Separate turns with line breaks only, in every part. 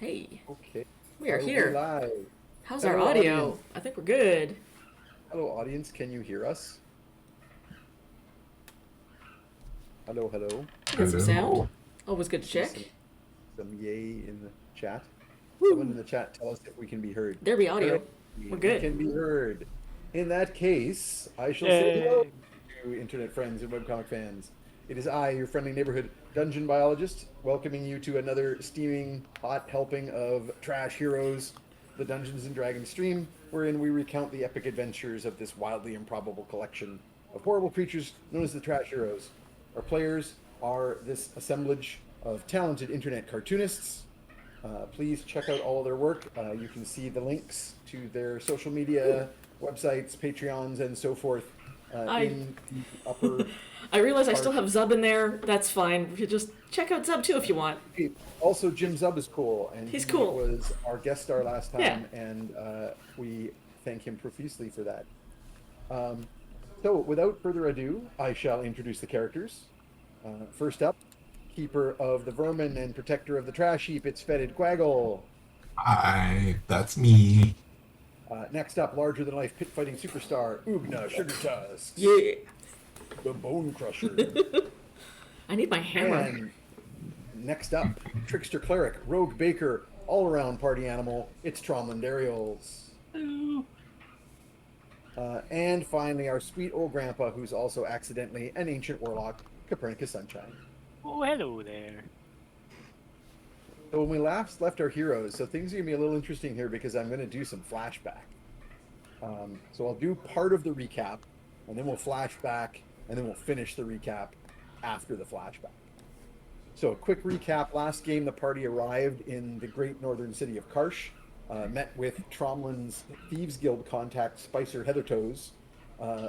Hey,
Okay.
we are
Are we
here.
live?
How's our
Hello,
audio?
audience.
I think we're good.
Hello, audience. Can you hear us? Hello, hello.
We got some sound.
Hello.
Always good to
See some
check.
some yay in the chat. Someone in
Woo!
the chat tell us if we can be heard.
There be
Hooray!
audio. We're
We
good.
can be heard. In that case, I shall say hello
Yay.
to internet friends and webcomic fans. It is I, your friendly neighborhood dungeon biologist, welcoming you to another steaming hot helping of Trash Heroes, the Dungeons and Dragons stream, wherein we recount the epic adventures of this wildly improbable collection of horrible creatures known as the Trash Heroes. Our players are this assemblage of talented internet cartoonists. Please check out all of their work. You can see the links to their social media, websites, Patreons, and so forth
I
in the upper
I realize I still
part.
have Zub in there. That's fine. You just check out Zub too if you want.
Also, Jim Zub is cool, and
He's
he
cool.
was our guest star last
Yeah.
time, and we thank him profusely for that. Um, so, without further ado, I shall introduce the characters. First up, keeper of the vermin and protector of the trash heap, it's Fetid Quaggle.
Hi, that's me.
Next up, larger than life pit fighting superstar, Ugna Sugar Tusks,
Yeah.
the Bone Crusher.
I need my hammer.
And next up, trickster cleric, rogue baker, all around party animal, it's Tromlin Dariels.
Hello.
And finally, our sweet old grandpa, who's also accidentally an ancient warlock, Copernicus Sunshine.
Oh, hello there.
So when we last left our heroes, so things are gonna be a little interesting here because I'm gonna do some flashback. So I'll do part of the recap, and then we'll flash back, and then we'll finish the recap after the flashback. So a quick recap: last game, the party arrived in the great northern city of Karsh, met with Tromlin's Thieves Guild contact Spicer Heathertoes,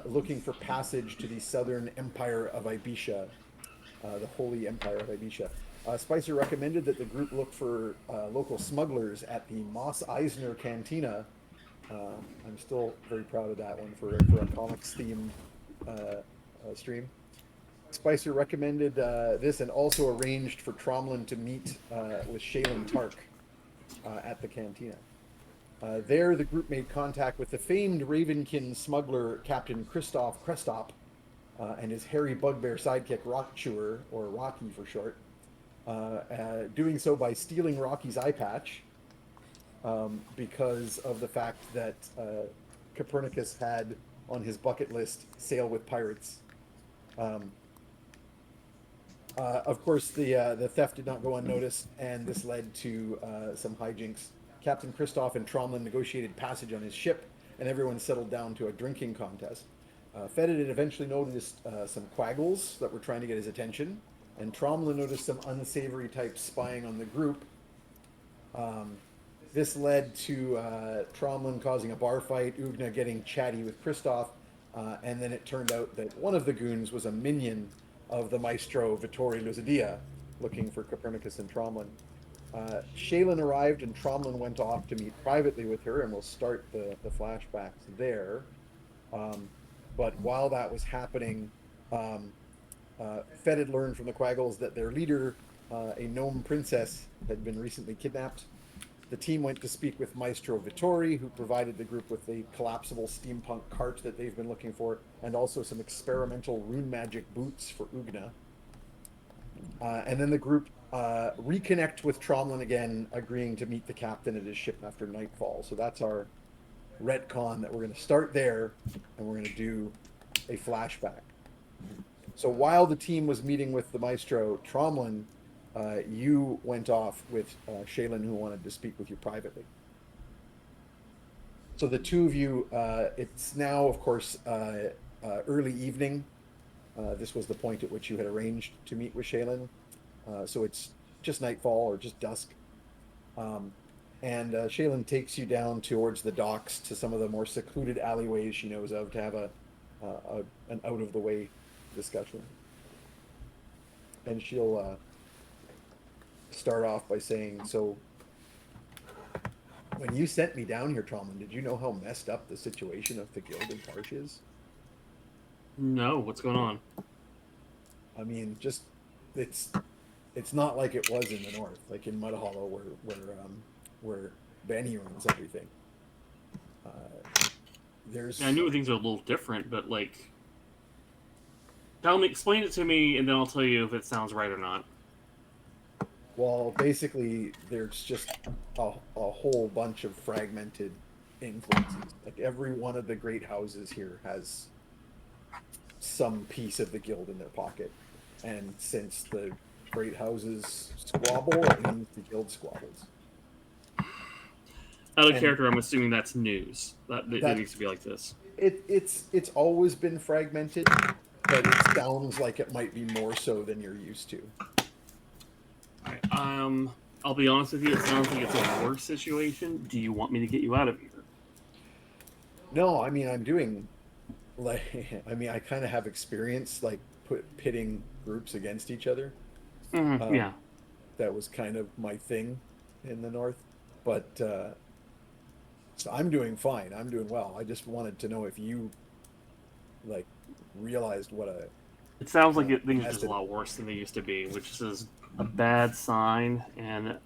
looking for passage to the southern empire of Ibetia, the Holy Empire of Ibetia. Spicer recommended that the group look for local smugglers at the Moss Eisner Cantina. I'm still very proud of that one for a comics themed stream. Spicer recommended this and also arranged for Tromlin to meet with Shaylin Tark at the cantina. There, the group made contact with the famed Ravenkin smuggler Captain Christoph Krestop and his hairy bugbear sidekick Rock Chewer, or Rocky for short, doing so by stealing Rocky's eye patch because of the fact that Copernicus had on his bucket list sail with pirates. Um, of course, the theft did not go unnoticed, and this led to some hijinks. Captain Christoph and Tromlin negotiated passage on his ship, and everyone settled down to a drinking contest. Fetid had eventually noticed some quaggles that were trying to get his attention, and Tromlin noticed some unsavory types spying on the group. Um, this led to Tromlin causing a bar fight, Ugna getting chatty with Christoph, and then it turned out that one of the goons was a minion of the maestro Vittori Luzidia, looking for Copernicus and Tromlin. Shaylin arrived and Tromlin went off to meet privately with her, and we'll start the flashbacks there. Um, but while that was happening, um, Fed had learned from the Quaggles that their leader, a gnome princess, had been recently kidnapped. The team went to speak with Maestro Vittori, who provided the group with a collapsible steampunk cart that they've been looking for, and also some experimental rune magic boots for Ugna. And then the group reconnect with Tromlin again, agreeing to meet the captain at his ship after nightfall. So that's our retcon that we're going to start there, and we're going to do a flashback. So while the team was meeting with the maestro, Tromlin, you went off with Shaylin, who wanted to speak with you privately. So the two of you, it's now, of course, early evening. This was the point at which you had arranged to meet with Shaylin. So it's just nightfall or just dusk. Um, and Shaylin takes you down towards the docks to some of the more secluded alleyways she knows of to have an out of the way discussion. And she'll start off by saying, "So, when you sent me down here, Tromlin, did you know how messed up the situation of the guild in Karsh is?
No, what's going on?
I mean, just it's it's not like it was in the north, like in Mud Hollow, where Benny runs everything.
I
There's
knew things are a little different, but like, explain it to me, and then I'll tell you if it sounds right or not.
Well, basically, there's just a whole bunch of fragmented influences. Like every one of the great houses here has some piece of the guild in their pocket. And since the great houses squabble, it means the guild squabbles.
Out of
And
character, I'm assuming that's news. That
that
needs to be like this.
it's always been fragmented, but it sounds like it might be more so than you're used to.
Alright, I'll be honest with you. It sounds like it's a worse situation. Do you want me to get you out of here?
No, I mean I'm doing like I mean I kind of have experience like pitting groups against each other.
Yeah.
Um, that was kind of my thing in the north, but so I'm doing fine. I'm doing well. I just wanted to know if you like realized what
It sounds like
a
things are just a
nested.
lot worse than they used to be, which is a bad sign. And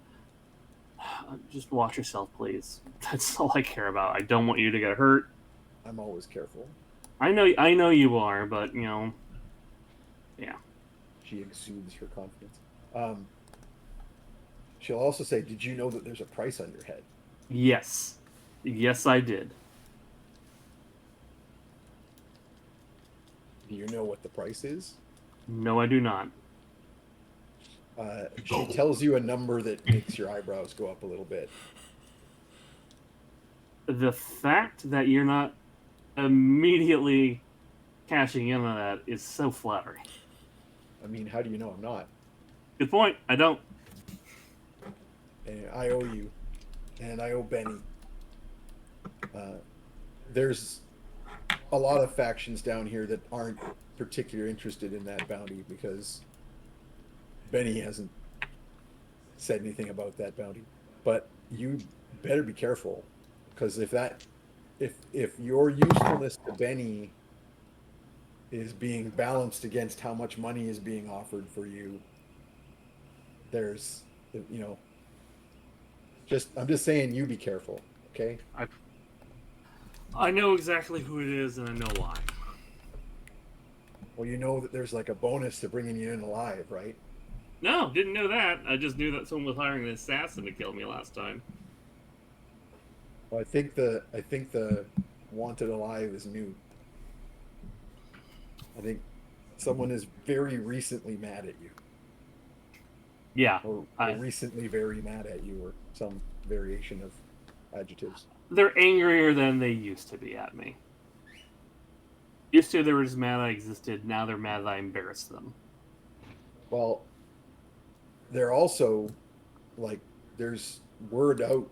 just watch yourself, please. That's all I care about. I don't want you to get hurt.
I'm always careful.
I know you are, but yeah.
She exudes her confidence. Um, she'll also say, "Did you know that there's a price on your head?"
Yes, yes, I did.
Do you know what the price is?
No, I do not.
She tells you a number that makes your eyebrows go up a little bit.
The fact that you're not immediately cashing in on that is so flattering.
I mean, how do you know I'm not?
Good point. I don't.
And I owe you, and I owe Benny. Uh, there's a lot of factions down here that aren't particularly interested in that bounty because Benny hasn't said anything about that bounty. But you better be careful because if your usefulness to Benny is being balanced against how much money is being offered for you, there's you know just I'm just saying you be careful, okay?
I know exactly who it is, and I know why.
Well, you know that there's like a bonus to bringing you in alive, right?
No, didn't know that. I just knew that someone was hiring an assassin to kill me last time.
Well, I think the wanted alive is new. I think someone is very recently mad at you,
Yeah,
or recently very mad at you, or some variation of adjectives.
they're angrier than they used to be at me. Used to, they were just mad I existed. Now they're mad that I embarrassed them.
Well, they're also like there's word out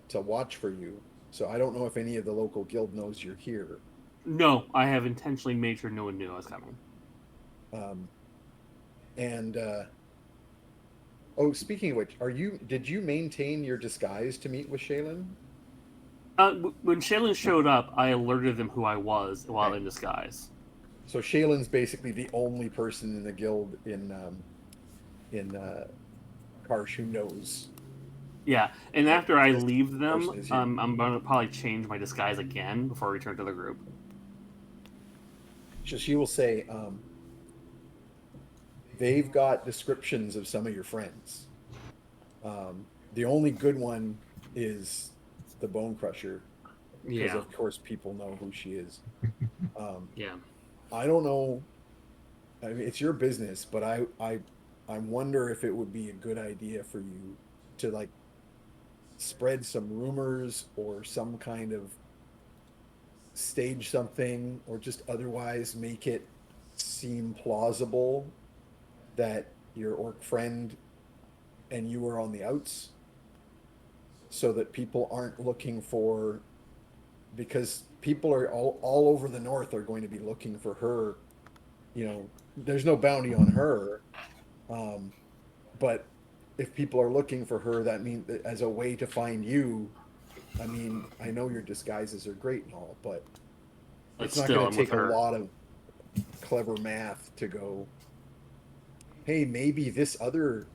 to watch for you. So I don't know if any of the local guild knows you're here.
No, I have intentionally made sure no one knew I was coming.
Um, and oh, speaking of which, did you maintain your disguise to meet with Shaylin?
When Shaylin showed up, I alerted them who I was while
Okay.
in disguise.
So Shaylin's basically the only person in the guild in Karsh who knows
Yeah, and after I
this
leave them,
person is here.
I'm going to probably change my disguise again before I return to the group.
So she will say, they've got descriptions of some of your friends. The only good one is the Bone Crusher, because
Yeah,
of course people know who she is. Um,
yeah.
I don't know. I mean, it's your business, but I wonder if it would be a good idea for you to like spread some rumors or some kind of stage something or just otherwise make it seem plausible that your orc friend and you are on the outs so that people aren't looking for because people are all over the north are going to be looking for her. There's no bounty on her. um, but if people are looking for her, that means that as a way to find you. I mean, I know your disguises are great and all, but
But
it's not
still,
going to
I'm with
take a
her.
lot of clever math to go hey, maybe this other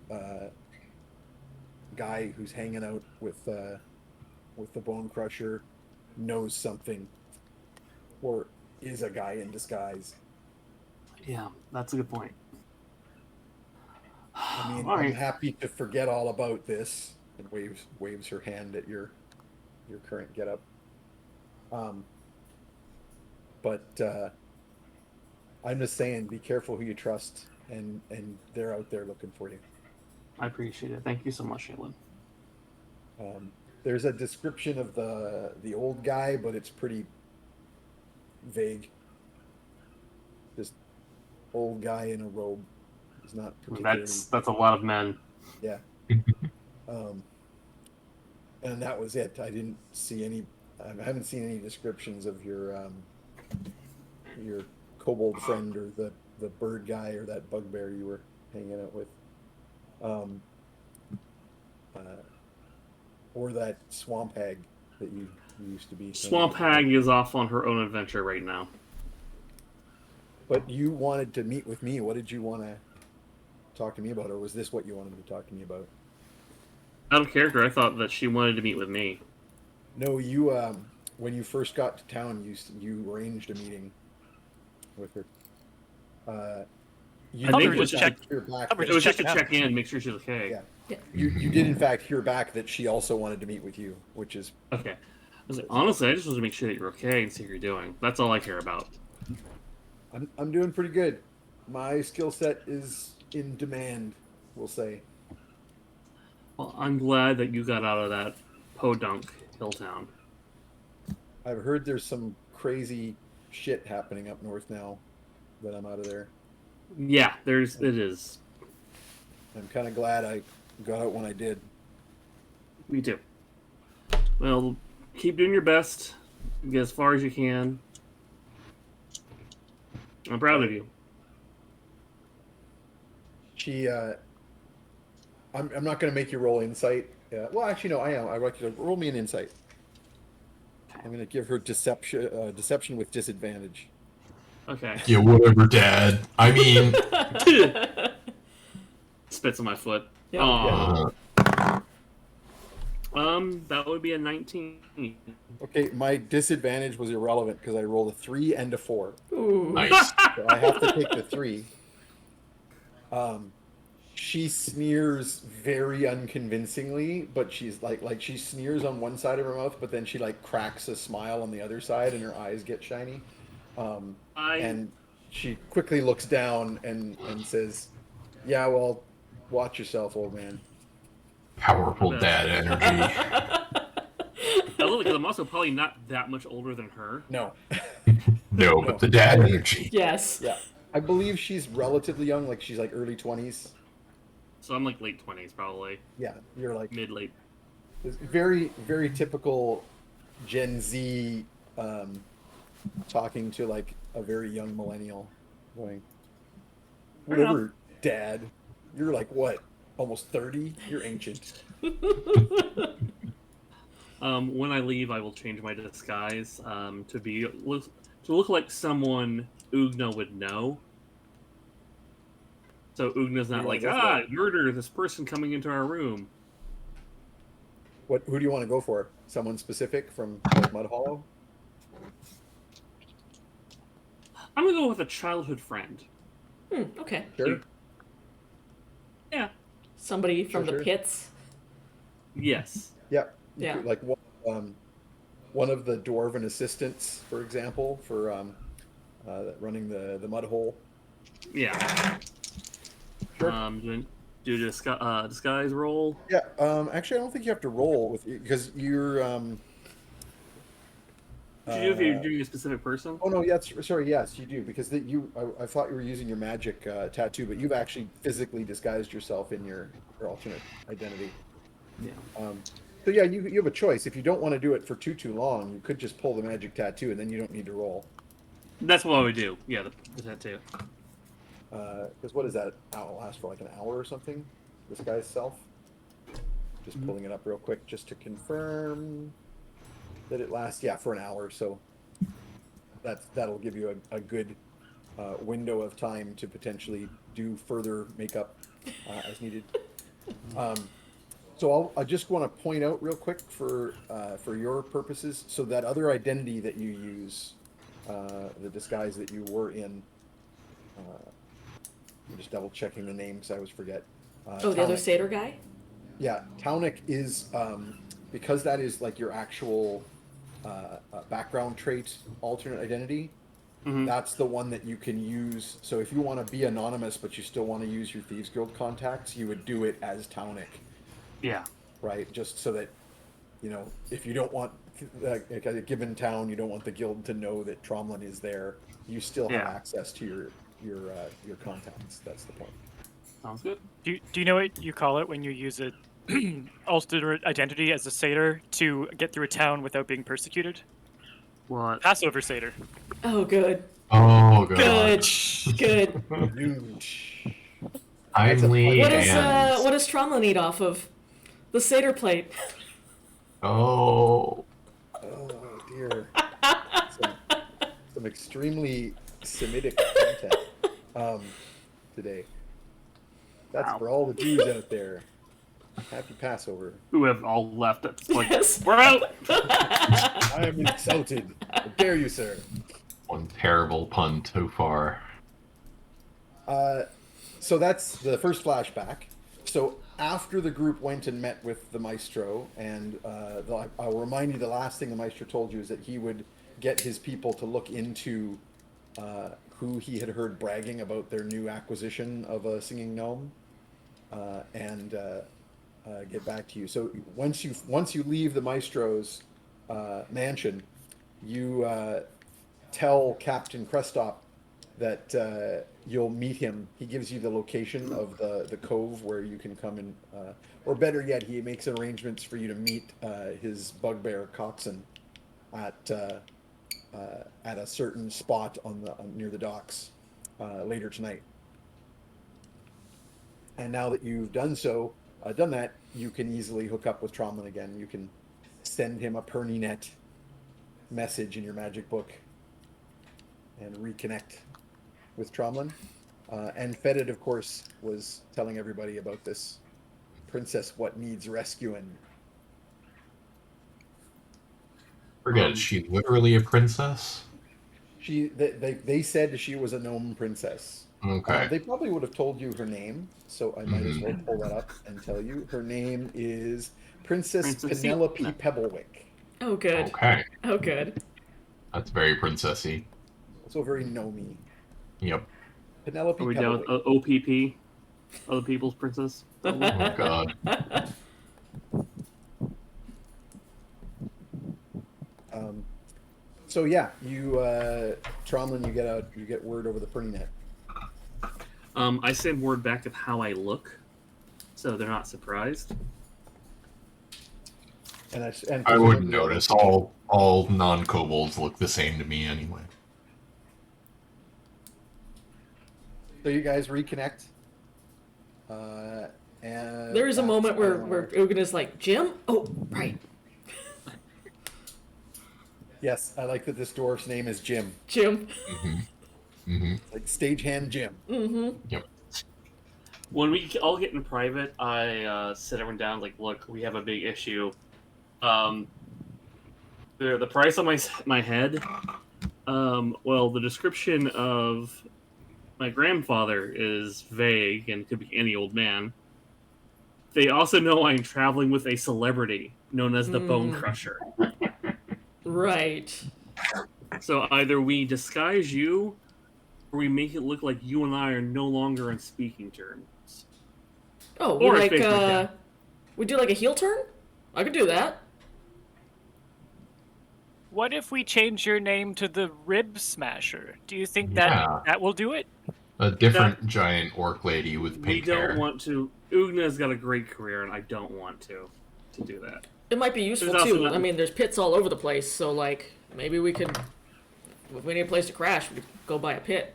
guy who's hanging out with the Bone Crusher knows something, or is a guy in disguise.
Yeah, that's a good point.
I mean,
All
I'm
right.
happy to forget all about this, and waves her hand at your current getup. Um, but I'm just saying, be careful who you trust, and they're out there looking for you.
I appreciate it. Thank you so much, Shaylin.
Um, there's a description of the old guy, but it's pretty vague. Just old guy in a robe. He's not particularly,
That's a lot of men.
yeah. Um, and that was it. I didn't see any. I haven't seen any descriptions of your kobold friend or the bird guy or that bugbear you were hanging out with, um, uh, or that swamp hag that you used to be.
Swamp Hag is off on her own adventure right now.
But you wanted to meet with me. What did you want to talk to me about, or was this what you wanted to talk to me about?
Out of character, I thought that she wanted to meet with me.
No, you when you first got to town, you arranged a meeting with her. You
I think
did
it was
in fact
check-
hear back
I
that-
It was just to
Checking out.
check in, make sure she's okay.
Yeah.
Yeah.
You did in fact hear back that she also wanted to meet with you, which is
Okay. I was like, honestly, I just want to make sure that you're okay and see how you're doing. That's all I care about.
I'm doing pretty good. My skill set is in demand, we'll say.
Well, I'm glad that you got out of that podunk Hilltown.
I've heard there's some crazy shit happening up north now that I'm out of there.
Yeah, it is.
I'm kind of glad I got out when I did.
Me too. Well, keep doing your best. Get as far as you can. I'm proud of you.
She, I'm not going to make you roll insight. Well, actually, no, I am. I'd like you to roll me an insight. I'm going to give her deception with disadvantage.
Okay.
Yeah, whatever, Dad. I mean,
Spits on my foot.
Yeah.
Aw.
uh,
That would be a 19.
Okay, my disadvantage was irrelevant because I rolled a 3 and a 4.
Ooh.
nice.
So I have to take the 3. She sneers very unconvincingly, but she's like she sneers on one side of her mouth, but then she like cracks a smile on the other side, and her eyes get shiny. And she quickly looks down and says, "Yeah, well, watch yourself, old man."
Powerful dad energy.
I love it because I'm also probably not that much older than her.
No,
No, but the dad energy.
Yes.
yeah, I believe she's relatively young, like she's like early 20s.
So I'm like late 20s, probably.
Yeah, you're like
Mid-late.
it's very, very typical Gen Z talking to like a very young millennial, going,
Fair enough.
"Whatever, Dad. You're like what? Almost 30? You're ancient."
When I leave, I will change my disguise to look like someone Ugna would know. So Ugna's not
You
like,
wanna go for
murder this person coming into our room.
Who do you want to go for? Someone specific from like Mud Hollow?
I'm gonna go with a childhood friend.
Okay.
Sure.
Yeah.
Somebody from
Sure,
the
sure.
pits.
Yeah.
Yeah.
Like one of the dwarven assistants, for example, for running the mud hole.
Yeah.
Sure.
Do a disguise roll.
Yeah. Actually, I don't think you have to roll with because you're.
Do you do if you're doing a specific person?
Oh no, yes, sorry, yes, you do because I thought you were using your magic tattoo, but you've actually physically disguised yourself in your alternate identity.
Yeah.
So yeah, you have a choice. If you don't want to do it for too long, you could just pull the magic tattoo, and then you don't need to roll.
That's what I would do. Yeah, the tattoo.
Because what is that? It'll last for like an hour or something. This guy's self. Just pulling it up real quick just to confirm that it lasts. Yeah, for an hour. So that'll give you a good window of time to potentially do further makeup as needed. So I just want to point out real quick for your purposes, so that other identity that you use, the disguise that you were in. I'm just double checking the name because I always forget.
Oh, the other
Taunik.
satyr guy?
Yeah, Taunik is because that is like your actual background trait, alternate identity.
Mhm.
That's the one that you can use. So if you want to be anonymous, but you still want to use your Thieves Guild contacts, you would do it as Taunik,
Yeah.
right? Just so that, if you don't want like a given town, you don't want the guild to know that Tromlin is there. You still have
Yeah.
access to your contacts. That's the point.
Sounds good.
Do you know what you call it when you use a alternate identity as a satyr to get through a town without being persecuted?
What?
Passover satyr.
Oh, good.
Oh god.
Good. Good.
Huge.
Timely
What
and
does Tromlin eat off of? The satyr plate.
oh,
Oh dear. Some extremely Semitic content today. That's
Wow.
for all the Jews out there. Happy Passover.
Who have all left at this point.
Yes.
We're out!
I am insulted. How dare you, sir?
one terrible pun too far.
So that's the first flashback. So after the group went and met with the maestro, and I'll remind you, the last thing the maestro told you is that he would get his people to look into who he had heard bragging about their new acquisition of a singing gnome, and get back to you. So once you leave the maestro's mansion, you tell Captain Crestop that you'll meet him. He gives you the location of the cove where you can come in, or better yet, he makes arrangements for you to meet his bugbear coxswain at a certain spot near the docks later tonight. And now that you've done that, you can easily hook up with Tromlin again. You can send him a PerniNet message in your magic book and reconnect with Tromlin. And Fedid, of course, was telling everybody about this princess what needs rescuing.
Forget, is she literally a princess?
They said she was a gnome princess.
Okay.
They probably would have told you her name, so I might as well pull that up and tell you. Her name is Princess Penelope Pebblewick.
Oh, good.
Okay.
Oh, good.
That's very princessy.
Also very gnomey.
Yep.
Penelope
Are we down
Pebblewick.
with OPP? Other People's Princess?
Oh god.
So yeah, you Tromlin, you get word over the PerniNet.
I send word back of how I look, so they're not surprised.
And
I wouldn't notice. All non-kobolds look the same to me anyway.
So you guys reconnect. And
There is a
that's
moment where
where
Ugin is like, Jim? Oh, right.
yes, I like that this dwarf's name is Jim,
Jim.
like stagehand Jim.
Yep.
When we all get in private, I sit everyone down, like, look, we have a big issue. The price on my head, well, the description of my grandfather is vague and could be any old man. They also know I'm traveling with a celebrity known as the Bone Crusher.
Right.
So either we disguise you, or we make it look like you and I are no longer on speaking terms.
Oh,
Or I fake my death.
we do like a heel turn? I could do that.
What if we change your name to the Rib Smasher? Do you think
Yeah.
that will do it?
A different giant orc lady with
We
pink
don't
hair.
want to. Ugna's got a great career, and I don't want to do that.
It might be useful
There's also
too.
not-
I mean, there's pits all over the place, so like maybe we could, if we need a place to crash, we could go buy a pit.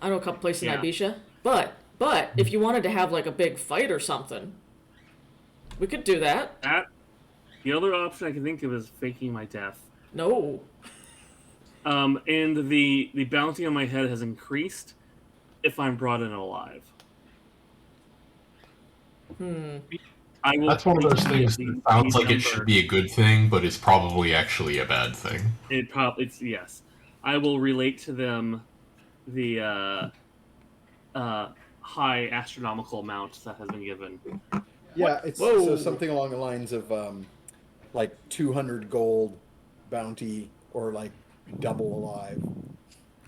I know a couple places
Yeah.
in Ibetia, but if you wanted to have like a big fight or something, we could do that.
The other option I can think of is faking my death.
No,
And the bounty on my head has increased if I'm brought in alive. I will.
That's one of those things
the
that sounds like it
number.
should be a good thing, but is probably actually a bad thing.
It's yes. I will relate to them the high astronomical amount that has been given.
Yeah, it's
Whoa.
so something along the lines of like 200 gold bounty or like double alive.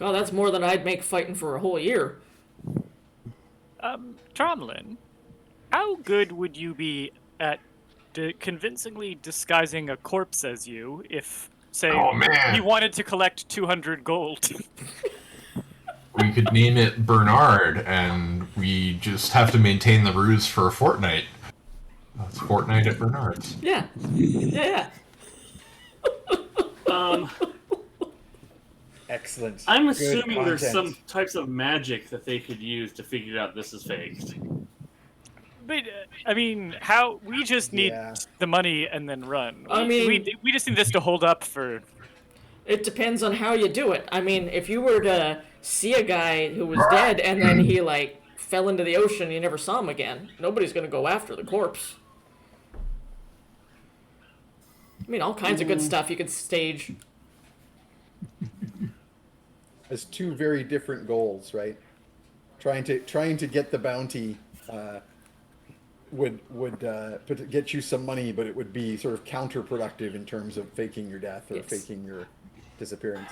Oh, that's more than I'd make fighting for a whole year.
Tromlin, how good would you be at convincingly disguising a corpse as you if, say,
Oh, man.
you wanted to collect 200 gold?
We could name it Bernard, and we just have to maintain the ruse for a fortnight. It's Fortnite at Bernard's.
Yeah. Yeah.
Excellent.
I'm
Good
assuming there's
content.
some types of magic that they could use to figure out this is faked.
But I mean, how we just need
Yeah.
the money and then run.
I mean-
we just need this to hold up for.
It depends on how you do it. I mean, if you were to see a guy who was dead and then he, like, fell into the ocean and you never saw him again, nobody's going to go after the corpse. I mean, all kinds of good stuff you could stage.
As two very different goals, right? Trying to get the bounty would get you some money, but it would be sort of counterproductive in terms of faking your death or
Yes.
faking your disappearance.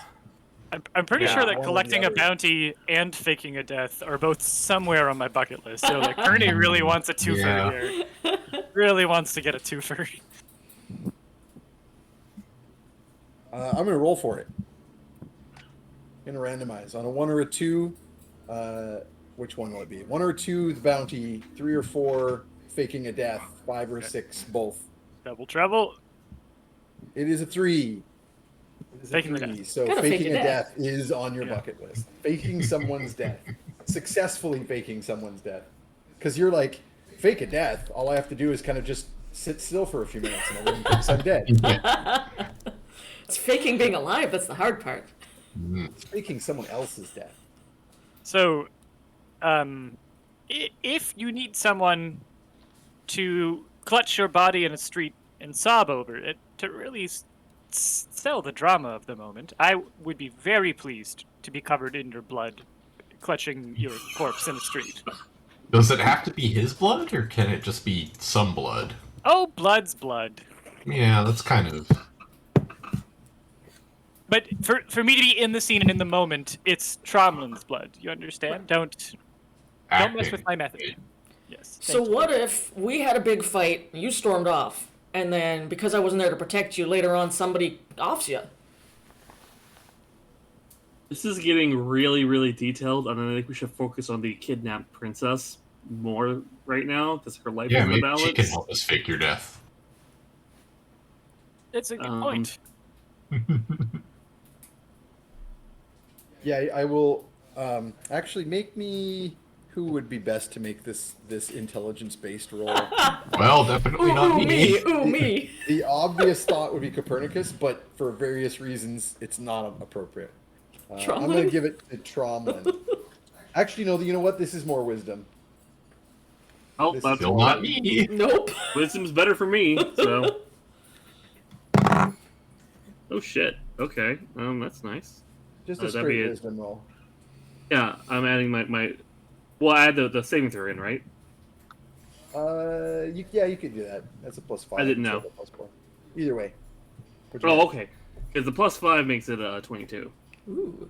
I'm pretty
Yeah,
sure
one
that
or the
collecting a
other.
bounty and faking a death are both somewhere on my bucket list. So like, Kearney really wants a twofer
Yeah.
here. Really wants to get a twofer.
I'm gonna roll for it. Gonna randomize on a 1 or a 2. Which one will it be? 1 or 2, the bounty. 3 or 4, faking a death. 5 or 6, both.
Double trouble.
It is a 3. It is
Faking
a
the
3.
death.
So
Gotta fake
faking
your
a
death.
death is on your
Yeah.
bucket list. Faking someone's death. Successfully faking someone's death. Because you're like, fake a death. All I have to do is kind of just sit still for a few minutes and everyone thinks I'm dead.
It's faking being alive, that's the hard part.
It's faking someone else's death.
So, if you need someone to clutch your body in a street and sob over it to really sell the drama of the moment, I would be very pleased to be covered in your blood, clutching your corpse in a street.
Does it have to be his blood, or can it just be some blood?
Oh, blood's blood.
Yeah, that's kind of...
But for me to be in the scene and in the moment, it's Tromlin's blood. You understand? Don't mess with my method. Yes.
So
thank you.
what if we had a big fight, you stormed off, and then because I wasn't there to protect you, later on somebody offs you?
This is getting really, really detailed, and I think we should focus on the kidnapped princess more right now, because her life
Yeah,
is in the
maybe she
balance.
can help us fake your death.
It's a good point.
Yeah, I will actually make me. Who would be best to make this intelligence-based roll?
Well, definitely
Ooh,
not
ooh,
me.
Ooh, me.
The obvious thought would be Copernicus, but for various reasons, it's not appropriate. I'm going
Tromlin?
to give it to Tromlin. Actually, no. You know what? This is more wisdom.
Oh,
This
that's
is
Still not me.
Nope.
wisdom's better for me. So. Oh shit. Okay. That's nice.
Just
Oh,
a
that'd be
straight
it.
wisdom roll.
Yeah, I'm adding my. Well, I had the saving throw in, right?
You could do that. That's a +5.
I didn't know.
instead of a +4. Either way. What'd you
Oh,
get?
okay. Because the +5 makes it 22.
Ooh.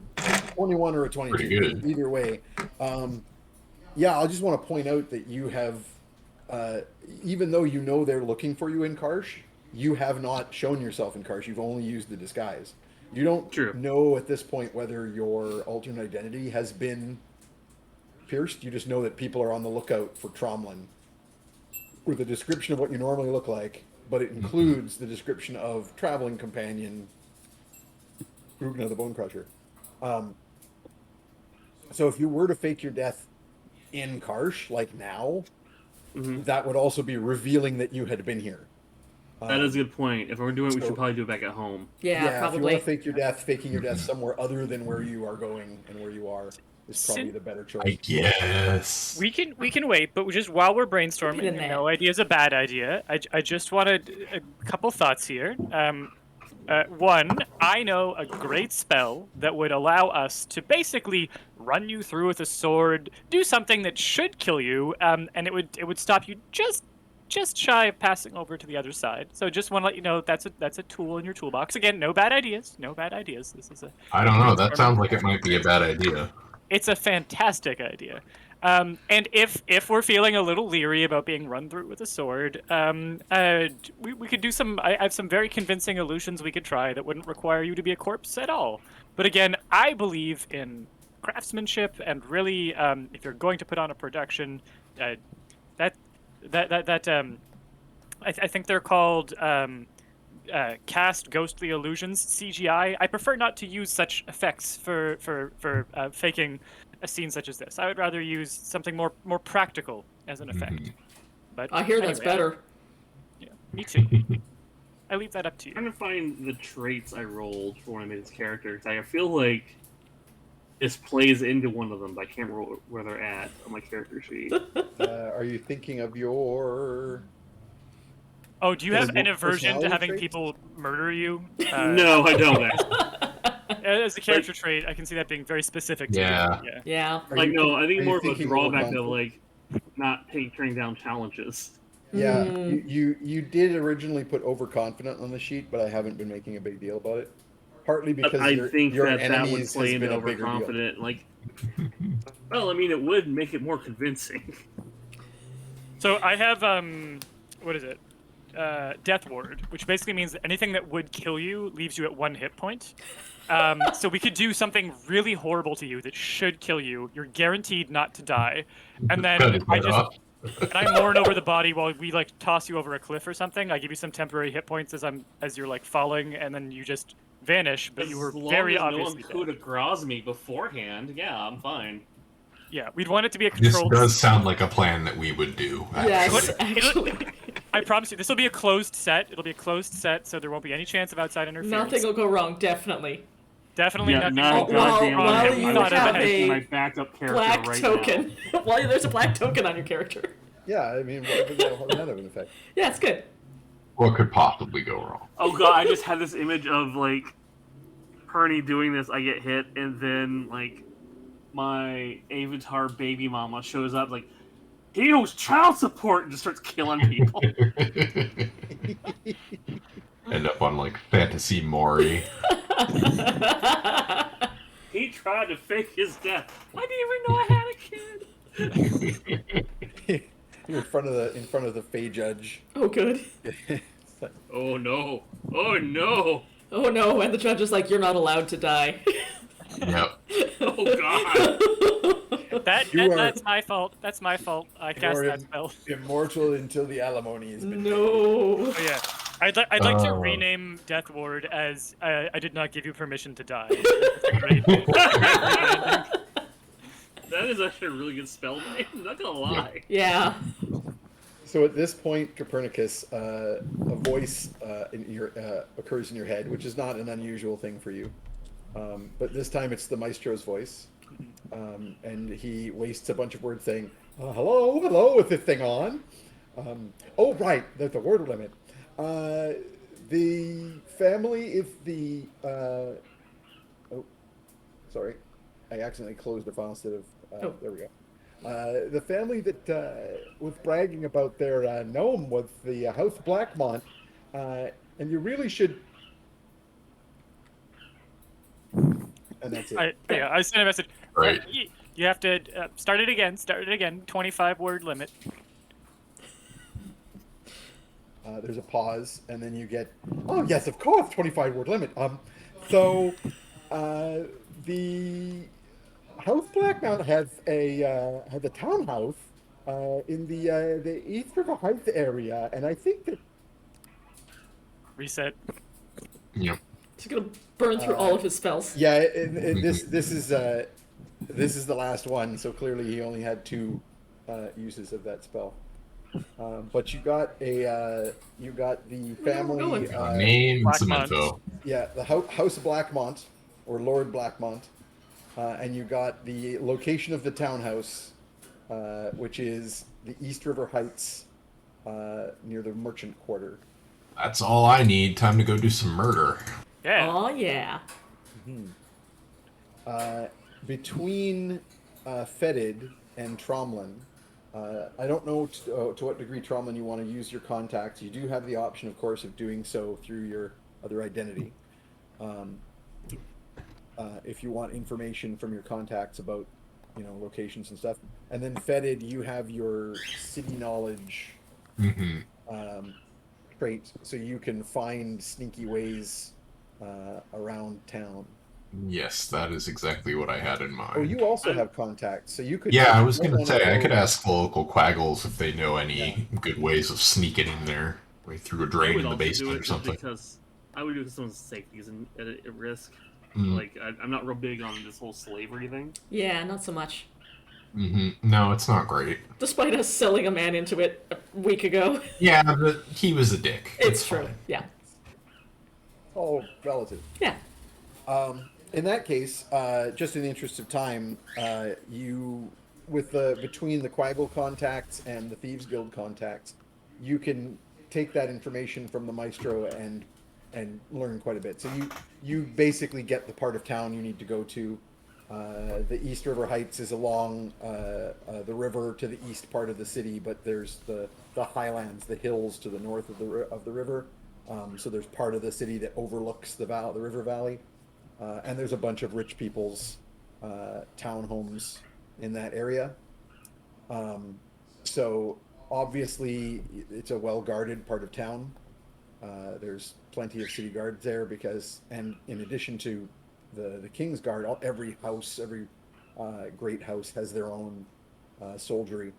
21 or a 22.
Pretty good.
Either way. Yeah, I just want to point out that you have, even though you know they're looking for you in Karsh, you have not shown yourself in Karsh. You've only used the disguise. You don't
True.
know at this point whether your alternate identity has been pierced. You just know that people are on the lookout for Tromlin with a description of what you normally look like, but it includes the description of traveling companion Rugna the Bone Crusher. So if you were to fake your death in Karsh, like now,
Mhm.
that would also be revealing that you had been here.
That is a good point. If we're doing it, we
so-
should probably do it back at home.
Yeah,
If you want
probably.
to fake your death, faking your death somewhere other than where you are going and where you are is probably the better choice.
I guess.
We can wait, but just while we're brainstorming,
in there.
no idea is a bad idea. I just wanted a couple thoughts here. One, I know a great spell that would allow us to basically run you through with a sword, do something that should kill you, and it would stop you just shy of passing over to the other side. So just want to let you know that's a tool in your toolbox. Again, no bad ideas. No bad ideas. This is
I don't know. That sounds like it might be a bad idea.
it's a fantastic idea. And if we're feeling a little leery about being run through with a sword, we could do some. I have some very convincing illusions we could try that wouldn't require you to be a corpse at all. But again, I believe in craftsmanship, and really, if you're going to put on a production, I think they're called cast ghostly illusions, CGI. I prefer not to use such effects for faking a scene such as this. I would rather use something more practical as an effect. But
I hear that's
anyway,
better.
Yeah, me too. I leave that up to
I'm
you.
trying to find the traits I rolled for when I made this character. 'Cause I feel like this plays into one of them, but I can't remember where they're at on my character sheet.
Are you thinking of your...
Oh, do you have an aversion to
personality
having
traits?
people murder you?
No, I don't. Actually.
As a character trait, I can see that being very specific to
Yeah.
you. Yeah.
Yeah.
Like, no, I
are
think
you
more of a
thinking more
drawback of
conflict?
like not turning down challenges.
Yeah,
Mm.
you did originally put overconfident on the sheet, but I haven't been making a big deal about it. Partly
But
because
I think
your
that would
enemies
play
has
into
been a bigger deal.
overconfident. Like, well, I mean, it would make it more convincing.
So I have what is it? Death Ward, which basically means that anything that would kill you leaves you at 1 hit point. So we could do something really horrible to you that should kill you. You're guaranteed not to die, and then
Cut his
I
head
just
off.
and I mourn over the body while we like toss you over a cliff or something. I give you some temporary hit points as you're like falling, and then you just vanish. But you were
as long
very
as no
obviously
one coup
dead.
de grace me beforehand, yeah, I'm fine.
Yeah, we'd want it to be a
This
controlled.
does sound like a plan that we would do.
Yes,
Actually.
actually.
I promise you, this will be a closed set. It'll be a closed set, so there won't be any chance of outside interference.
Nothing will go wrong, definitely.
Definitely
Yeah,
nothing.
not
will
while-
go
goddamn.
wrong.
while
We
you
thought of
have
it.
a
my backup character
Black
right
token. Well, there's a black token on your character.
Yeah, I mean, what kind of an effect?
Yeah, it's good.
What could possibly go wrong?
now. Oh god, I just had this image of like Perny doing this. I get hit, and then like my avatar baby mama shows up like, he owes child support, and just starts killing people.
End up on like Fantasy Mori.
He tried to fake his death. I didn't even know I had a kid.
You're in front of the Fey judge.
Oh, good.
It's like,
Oh no! Oh no!
Oh no, and the judge is like, you're not allowed to die.
Yep.
Oh god!
That's my fault. That's my fault. I cast
are
that spell.
immortal until the alimony has been.
No.
Oh, yeah. I'd like to
Oh.
rename Death Ward as I did not give you permission to die. It's a great-
That is actually a really good spell name. I'm not gonna lie.
Yeah.
So at this point, Copernicus, a voice occurs in your head, which is not an unusual thing for you. But this time it's the maestro's voice. And he wastes a bunch of words saying, hello, with this thing on. Oh, right, there's a word limit. The family is the... oh, sorry. I accidentally closed the file instead of...
Oh.
There we go. The family that was bragging about their gnome was the House Blackmont. And you really should... And that's it.
I sent a message.
Right.
You have to start it again. 25 word limit.
There's a pause, and then you get, oh yes, of course, 25-word limit. So the House Blackmount has a townhouse in the East River Heights area, and I think that
Reset.
Yep.
He's gonna burn through all of his spells.
yeah, this is the last one. So clearly he only had 2 uses of that spell. But you got the
where we're
family.
going.
Name and some
Blackmont.
info.
Yeah, the House Blackmont, or Lord Blackmont, and you got the location of the townhouse, which is the East River Heights, near the Merchant Quarter.
That's all I need. Time to go do some murder.
Yeah.
Oh yeah.
Uh, Between Fetid and Tromlin, I don't know to what degree Tromlin you want to use your contacts. You do have the option, of course, of doing so through your other identity. Um, if you want information from your contacts about, locations and stuff. And then Fetid, you have your city knowledge
Hmm.
um, trait, so you can find sneaky ways around town.
Yes, that is exactly what I had in
Oh,
mind.
you also
I,
have contacts, so you could.
Yeah,
If
I
you
was
don't
gonna
want to
say I could
go,
ask the local quaggles if they know
yeah.
any good ways of sneaking in there, way through a
I
drain
would
in the
also do
basement or
it just
something.
because I would do it because someone's safety is at risk.
Mm,
Like I'm not real big on this whole slavery thing.
Yeah, not so much.
No, it's not great.
Despite us selling a man into it a week ago.
Yeah, but he was a dick.
It's true.
fine.
Yeah.
All relative.
Yeah.
In that case, just in the interest of time, you with the between the Quaggle contacts and the Thieves Guild contacts, you can take that information from the Maestro and learn quite a bit. So you basically get the part of town you need to go to. The East River Heights is along the river to the east part of the city, but there's the highlands, the hills to the north of the river. So there's part of the city that overlooks the river valley, and there's a bunch of rich people's townhomes in that area. So obviously it's a well guarded part of town. There's plenty of city guards there and in addition to the King's Guard, every house, every great house has their own soldiery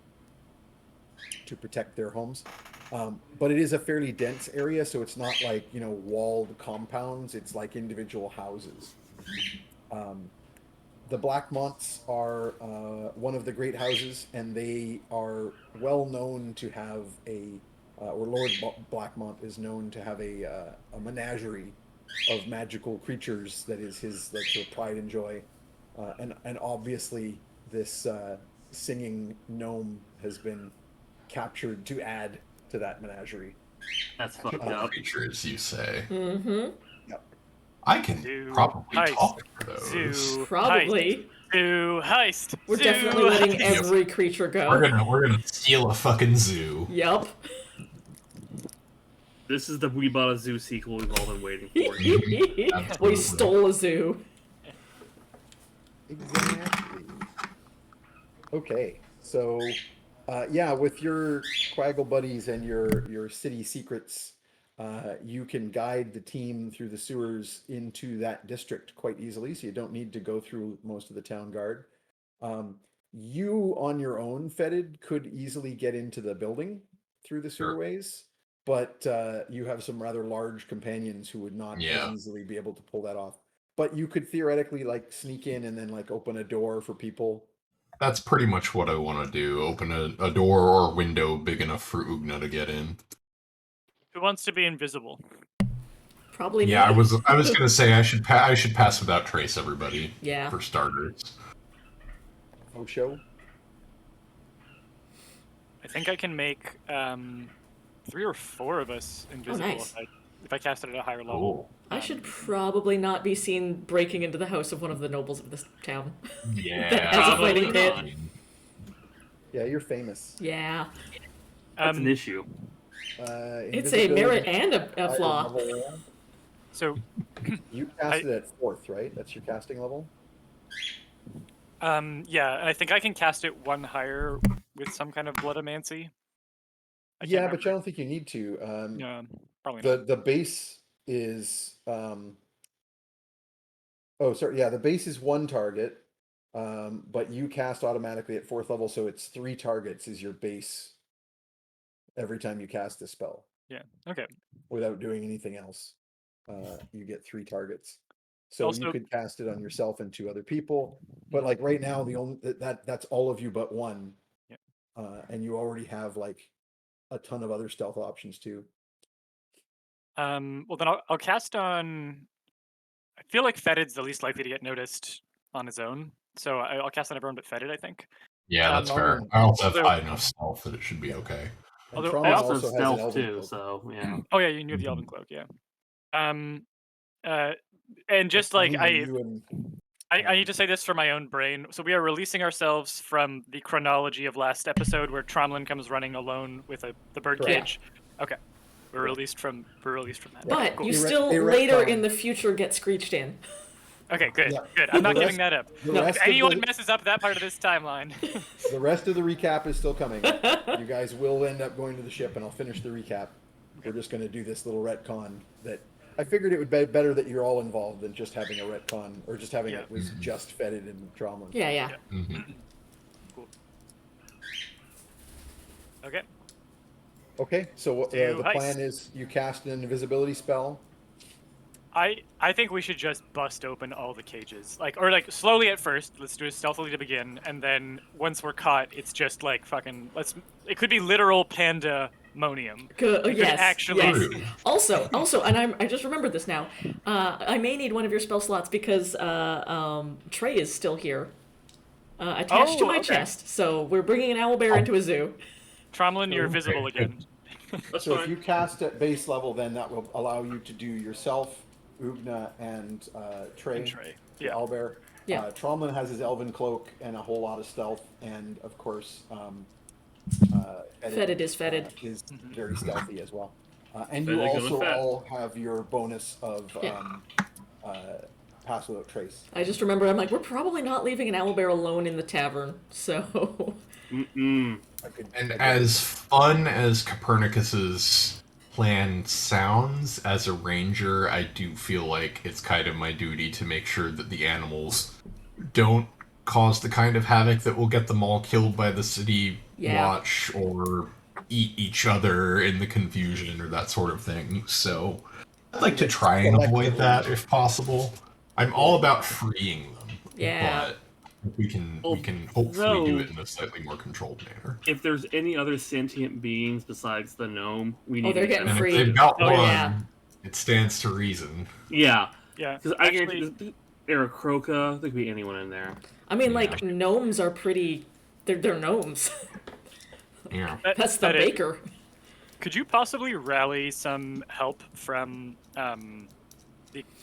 to protect their homes. But it is a fairly dense area, so it's not like, walled compounds. It's like individual houses. The Blackmonts are one of the great houses, and they are well known to have or Lord Blackmont is known to have a menagerie of magical creatures that is his like sort of pride and joy. And obviously this singing gnome has been captured to add to that menagerie.
That's fucked
Magical
up.
creatures, you say?
Mm-hmm.
Yep.
I can
Zoo
probably
heist.
talk to those.
Zoo
Probably.
heist. Zoo heist.
We're
Zoo
definitely letting
heist.
every creature go.
We're gonna steal a fucking zoo.
Yup.
This is the We Bought a Zoo sequel we've all been waiting for.
We
Absolutely.
stole a zoo.
Exactly. Okay, so yeah, with your Quaggle buddies and your city secrets, you can guide the team through the sewers into that district quite easily. So you don't need to go through most of the town guard. You on your own, Fetid, could easily get into the building through the
Sure.
sewerways, but you have some rather large companions who would not as
Yeah.
easily be able to pull that off. But you could theoretically like sneak in and then like open a door for people.
That's pretty much what I want to do. Open a door or a window big enough for Ugna to get in.
Who wants to be invisible?
Probably
Yeah,
me.
I was gonna say I should pass without trace, everybody.
Yeah.
For starters.
Oh, show.
I think I can make 3 or 4 of us invisible
nice.
if I cast it at a higher level.
Cool.
I should probably not be seen breaking into the house of one of the nobles of this town.
Yeah.
That has a fighting pit.
Yeah, you're famous.
Yeah.
That's an issue.
It's a merit and a
higher
flaw.
level.
So,
You cast it at 4th, right? That's your casting level?
yeah, I think I can cast it 1 higher with some kind of bloodamancy. I can't
Yeah, but
remember.
I don't think you need to.
Yeah, probably not.
The base is oh, sorry, yeah, the base is 1 target, but you cast automatically at 4th level, so it's 3 targets is your base every time you cast this spell
Yeah, okay.
without doing anything else. You get 3 targets. So
Also-
you could cast it on yourself and 2 other people, but like right now, the only that's all of you but 1.
Yeah.
And you already have like a ton of other stealth options too.
Well, then I'll cast on. I feel like Fetid's the least likely to get noticed on his own, so I'll cast on everyone but Fetid, I think.
Yeah, that's fair.
Norman-
I also have
although-
high enough stealth that it should be okay.
And
Although
Trauma
I
Also
also has an
stealth
elven
too,
cloak.
so yeah.
Oh yeah, you knew the Elven Cloak, yeah. And just like
You and
I need to say this for my own brain. So we are releasing ourselves from the chronology of last episode where Tromlin comes running alone with the bird
Correct.
cage. Okay. We're released from that.
But
Okay, cool.
you
They
still
retcon-
later in the future get screeched in.
Okay, good.
Yeah.
Good. I'm not
The
giving
rest-
that up.
the
No,
rest
If
of
anyone
the-
messes up that part of this timeline.
The rest of the recap is still coming. You guys will end up going to the ship, and I'll finish the recap. We're just going to do this little retcon that I figured it would be better that you're all involved than just having a retcon or just having it was just Fetid and Trauma.
Yeah, yeah.
Mm-hmm.
Cool. Okay.
Okay, so
Do
the
heist.
plan is you cast an invisibility spell.
I think we should just bust open all the cages. Or slowly at first, let's do it stealthily to begin, and then once we're caught, it's just like fucking it could be literal pandemonium.
Good.
It could
Yes.
actually
Yes. Also, and I just remembered this now. I may need one of your spell slots because Trey is still here, attached to
Oh,
my
okay.
chest. So we're bringing an owlbear into a zoo.
Tromlin, you're
Okay.
visible again.
That's
So if
fine.
you cast at base level, then that will allow you to do yourself, Ugna, and Trey.
And Trey,
the
yeah.
owlbear.
Yeah.
Tromlin has his elven cloak and a whole lot of stealth, and of course,
Fetid is Fetid.
is very stealthy as well. And
Fetid
you
going
also
fat.
all have your bonus of
Yeah.
pass without trace.
I just remember I'm like, we're probably not leaving an owlbear alone in the tavern. So
Mm-mm.
And as fun as Copernicus's plan sounds, as a ranger, I do feel like it's kind of my duty to make sure that the animals don't cause the kind of havoc that will get them all killed by the city
Yeah.
watch or eat each other in the confusion or that sort of thing. So I'd like to try and avoid that if possible. I'm all about freeing them.
Yeah.
But we can hopefully do it in a slightly more controlled manner.
If there's any other sentient beings besides the gnome, we need
they're
to
getting
And
free.
if they've got
Oh,
one,
yeah.
it stands to reason.
Yeah,
Yeah.
because I
Actually,
guarantee there are Croca. There could be anyone in there.
I mean,
Yeah.
like gnomes are pretty. They're gnomes.
Yeah.
That's the
Fetid,
baker.
Could you possibly rally some help from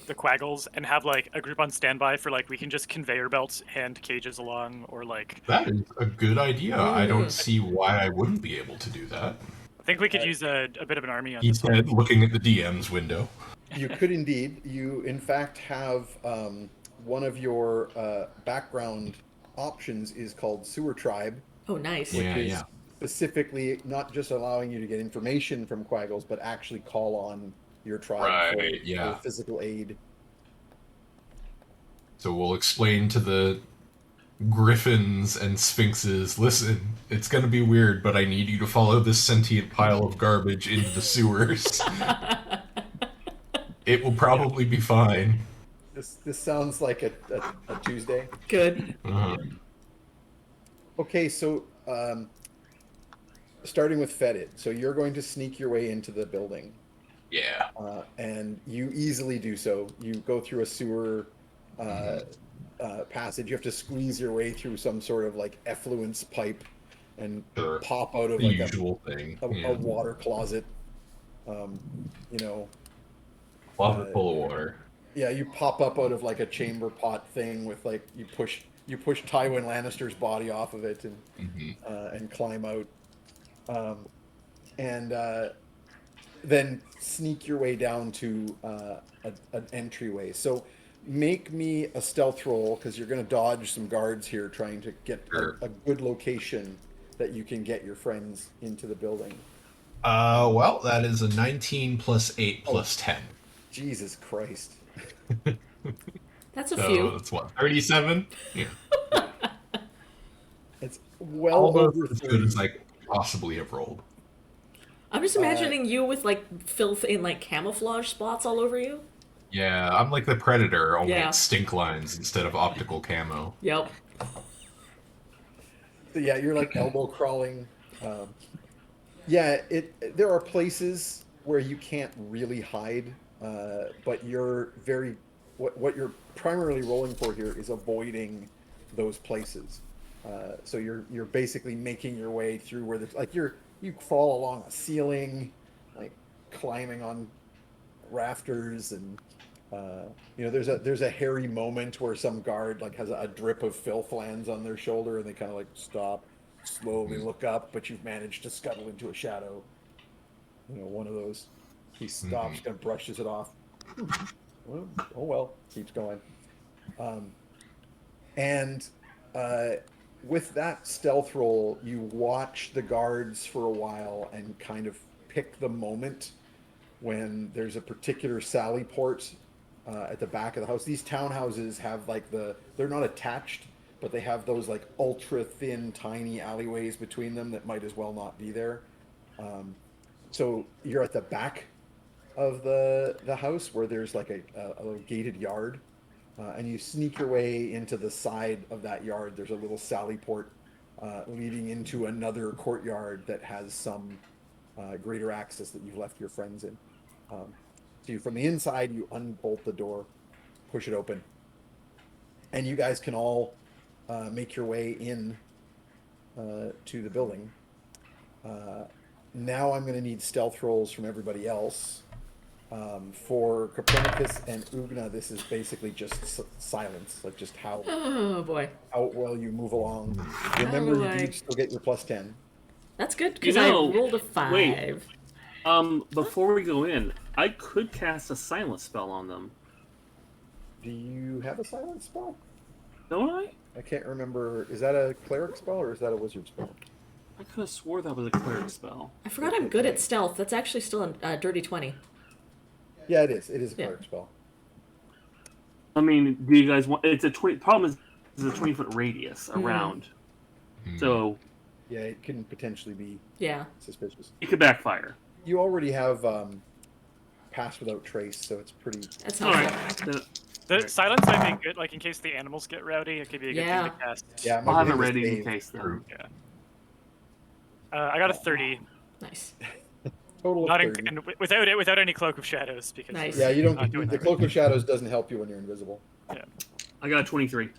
the Quaggles and have like a group on standby for we can just conveyor belts hand cages along or
That is a good idea. I don't see why I wouldn't be able to do that.
I think we could use a bit of an army on
He
this one.
said, looking at the DM's window.
You could indeed. You, in fact, have one of your background options is called Sewer Tribe,
Oh, nice.
Yeah,
is
yeah.
specifically not just allowing you to get information from Quaggles, but actually call on your tribe
Right,
for,
yeah.
for physical aid.
So we'll explain to the griffins and sphinxes, listen, it's gonna be weird, but I need you to follow this sentient pile of garbage into the sewers. It will probably be fine.
This sounds like a Tuesday.
Good.
Uh-huh.
Okay, so starting with Fetid. So you're going to sneak your way into the building,
Yeah.
and you easily do so. You go through a sewer passage. You have to squeeze your way through some sort of effluence pipe and
Sure.
pop out of
The
like
usual thing.
a
Yeah.
water closet.
Closet full of water.
Yeah, you pop up out of a chamber pot thing with you push Tywin Lannister's body off of it and
Mhm.
and climb out, and then sneak your way down to an entryway. So make me a stealth roll because you're going to dodge some guards here trying to get
Sure.
a good location that you can get your friends into the building.
Well, that is a 19 plus 8 plus 10.
Jesus Christ.
That's a
So
few.
that's what, 37? Yeah.
It's well
Almost
over
as good
30.
as I could possibly have rolled.
I'm just imagining you with filth in camouflage spots all over you.
Yeah, I'm like the Predator, only
Yeah.
it's stink lines instead of optical camo.
Yep.
So yeah, you're elbow crawling Yeah, there are places where you can't really hide, but what you're primarily rolling for here is avoiding those places. So you're basically making your way through where there's like you fall along a ceiling, like climbing on rafters, and there's a hairy moment where some guard like has a drip of filth lands on their shoulder, and they kind of like stop, slowly look up, but you've managed to scuttle into a shadow. One of those. He stops, kind of brushes it off. Well, oh well, keeps going. Um, and with that stealth roll, you watch the guards for a while and kind of pick the moment when there's a particular sally port at the back of the house. These townhouses have like they're not attached, but they have those like ultra thin, tiny alleyways between them that might as well not be there. So you're at the back of the house where there's like a little gated yard, and you sneak your way into the side of that yard. There's a little sally port leading into another courtyard that has some greater access that you've left your friends in. So from the inside, you unbolt the door, push it open, and you guys can all make your way in to the building. Now I'm going to need stealth rolls from everybody else. For Copernicus and Ugna, this is basically just silence, like just
Oh boy.
how well you move along. Remember, you do still get your +10.
That's good because I rolled a 5.
Wait. Before we go in, I could cast a silence spell on them.
Do you have a silence spell?
Don't I?
I can't remember. Is that a cleric spell or is that a wizard spell?
I could have swore that was a cleric spell.
I forgot I'm good at stealth. That's actually still a dirty 20.
Yeah, it is. It is a cleric spell.
I mean, do you guys want? It's a 20. Problem is, it's a 20-foot radius around. So
yeah, it can potentially be suspicious.
It could backfire.
You already have pass without trace, so it's pretty.
That's helpful.
All right.
The silence might be good, like in case the animals get rowdy. It could be a good thing to cast.
Yeah,
I'll have it ready in case. Then.
Yeah. I got a 30.
Nice.
Total
Not
of 30.
and without any cloak of shadows because
Nice.
Yeah, you don't.
not doing
The
that
cloak of shadows doesn't help you when you're invisible.
Yeah.
I got a 23.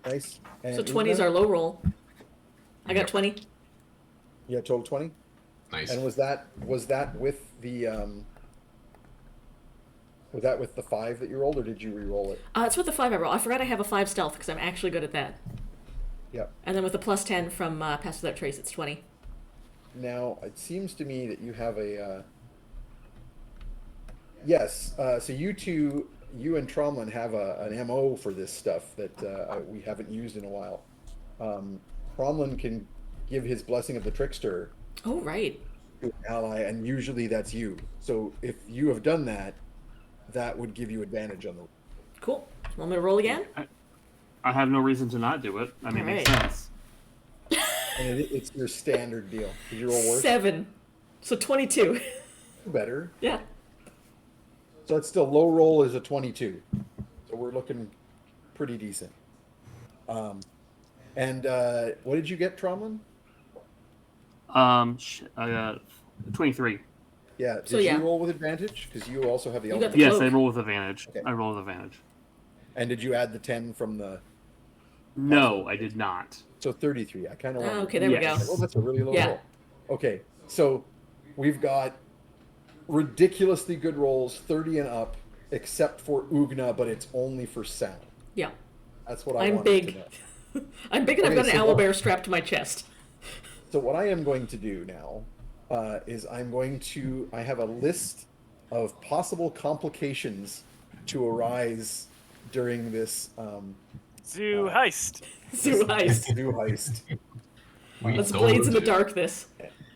Nice. And
So 20 is our low roll. I got 20.
Yeah, total 20.
Nice.
And was that with the with the 5 that you rolled, or did you re-roll it?
It's with the 5 I roll. I forgot I have a 5 stealth because I'm actually good at that.
Yep.
And then with the +10 from Pass Without Trace, it's 20.
Now it seems to me that you have a. Yes. So you and Tromlin have an MO for this stuff that we haven't used in a while. Tromlin can give his blessing of the trickster
Oh, right.
to an ally, and usually that's you. So if you have done that, that would give you advantage on the.
Cool. Want me to roll again?
I have no reason to not do it. I mean, it makes
Alright.
sense.
And it's your standard deal. Did you roll worse?
7. So 22.
Better.
Yeah.
So it's still low roll is a 22. So we're looking pretty decent. And what did you get, Tromlin?
I got 23.
Yeah. Did
So,
you
yeah.
roll with advantage? Because you also have the
You got
element.
the
Yes,
cloak.
I roll with advantage.
Okay.
I roll with advantage.
And did you add the 10 from the?
No, I did not.
So 33. I kind of.
Oh, okay, there we
Yes.
go.
Oh, that's a really low
Yeah.
roll. Okay, so we've got ridiculously good rolls, 30 and up, except for Ugna, but it's only for sound.
Yeah.
That's what I
I'm
wanted
big.
to know.
I'm big and I've
Okay,
got an
so
owlbear strapped to my chest.
So what I am going to do now is I have a list of possible complications to arise during this
Zoo heist.
Zoo heist.
new heist,
Let's blades in the darkness.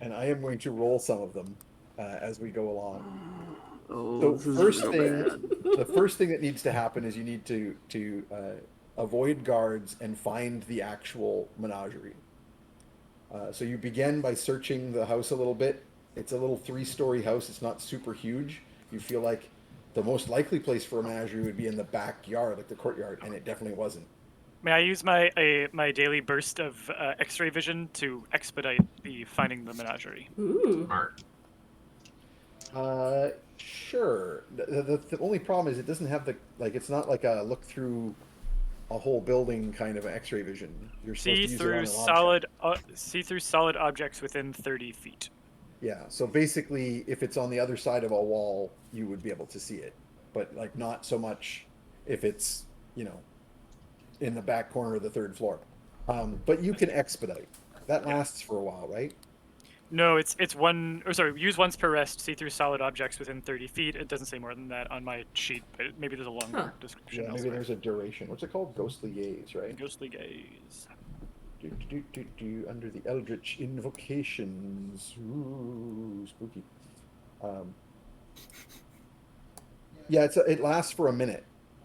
and I am going to roll some of them as we go along.
Oh,
So
this is
first
so
thing,
bad.
the first thing that needs to happen is you need to avoid guards and find the actual menagerie. So you begin by searching the house a little bit. It's a little 3-story house. It's not super huge. You feel like the most likely place for a menagerie would be in the backyard, like the courtyard, and it definitely wasn't.
May I use my daily burst of X-ray vision to expedite the finding the menagerie?
Ooh.
Smart.
Sure. The only problem is it doesn't have the like. It's not like a look through a whole building kind of X-ray vision. You're supposed to use it on an object.
See through solid objects within 30 feet.
Yeah. So basically, if it's on the other side of a wall, you would be able to see it, but like not so much if it's in the back corner of the third floor. But you can expedite. That lasts for a while, right?
No, it's one. Or sorry, use once per rest. See through solid objects within 30 feet. It doesn't say more than that on my sheet, but maybe there's a longer
Huh.
description
Yeah. Maybe
elsewhere.
there's a duration. What's it called? Ghostly gaze, right?
Ghostly gaze.
Under the Eldritch invocations. Ooh, spooky. Um, yeah, it lasts for a minute.